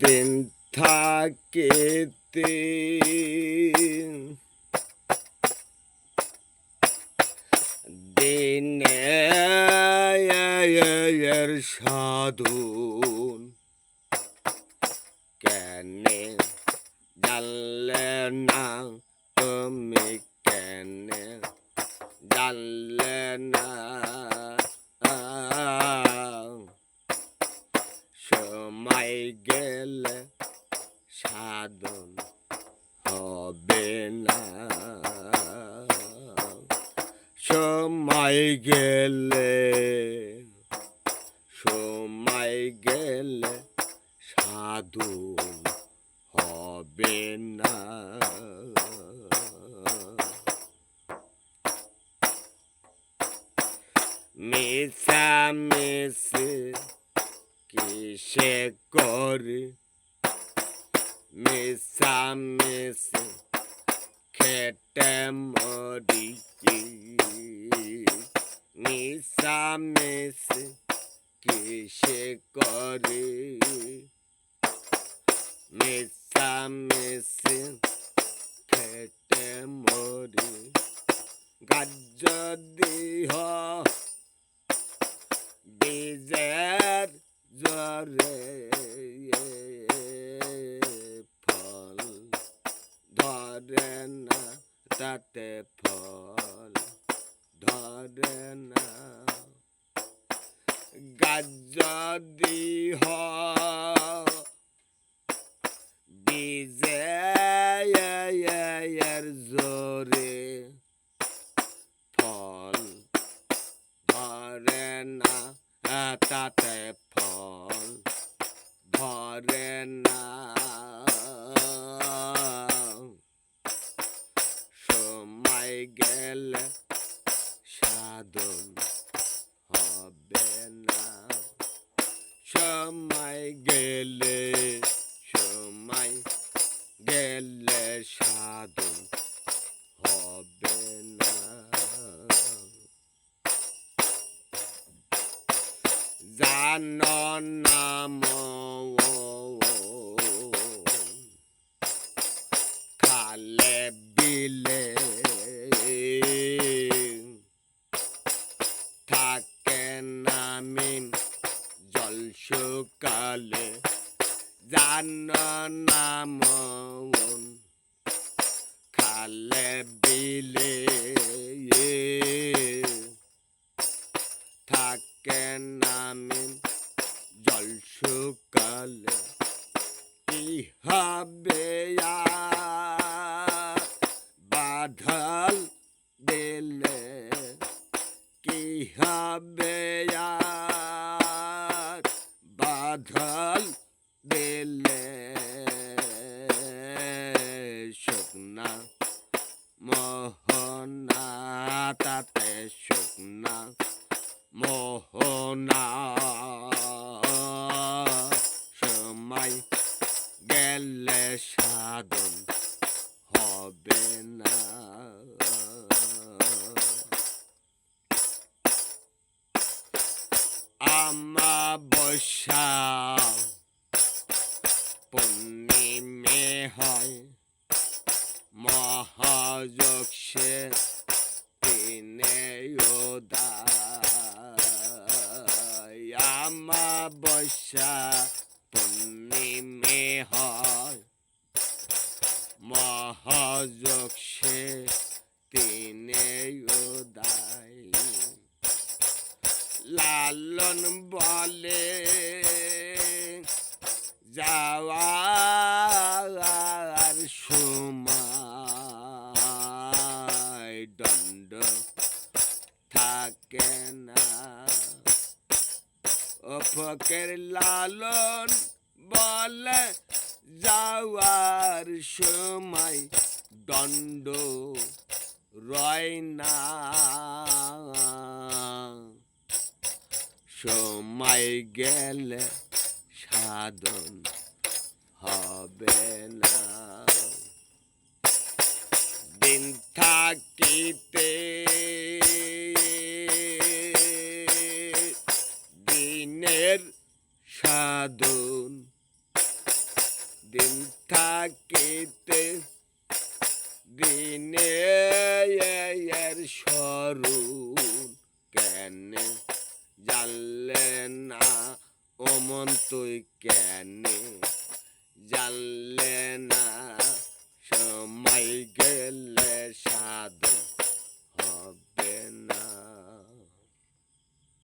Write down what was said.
দিন থাকিতে দিনের সাধুন কেনে জানলে না তুমি কেনে জানলে না সময় গেলে সাধন হবে না সময় গেলে সাধন হবে না মিশামিশি কিসে করে মিশামিশি খেটে মরি মিশামিশি কিসে করে মিশামিশি খেটে মরি গাছ দিহ বীজের জরে ফল ধরে না তাতে ফল ধরে না গাছ দিহ বীজের জরে ফল ধরে না তাতে ফল ধরে না সময় গেলে সাধন হবে না সময় গেলে সাধন হবে না জানো না খালে বিলে থাকে না মিন জল শুকালে জানো না খালে বিলে থাকে না মিন জল শুকালে কি হবে বাধাল দিলে কি হবে বাধাল দিলে শুকনা মোহনা তাতে শুকনা মোহনা সময় গেলে সাধন হবে না আমাবস্যা পূর্ণিমে হয় মহাযজ্ঞে দিনে উদয় আমাবস্যা পূর্ণিমে হয় মহাযজ্ঞে দিনে উদয় লালন বলে যাওয়ার সময় দণ্ড থাকে না ও ফকের লালন বলে যাওয়ার সময় দণ্ড রয় না সময় গেলে সাধন হবে না দিন থাকিতে দিনের সাধন থাকিতে দিনে এর স্বরূপ কেনে জানলে না, অমন তুই কেনে জানলে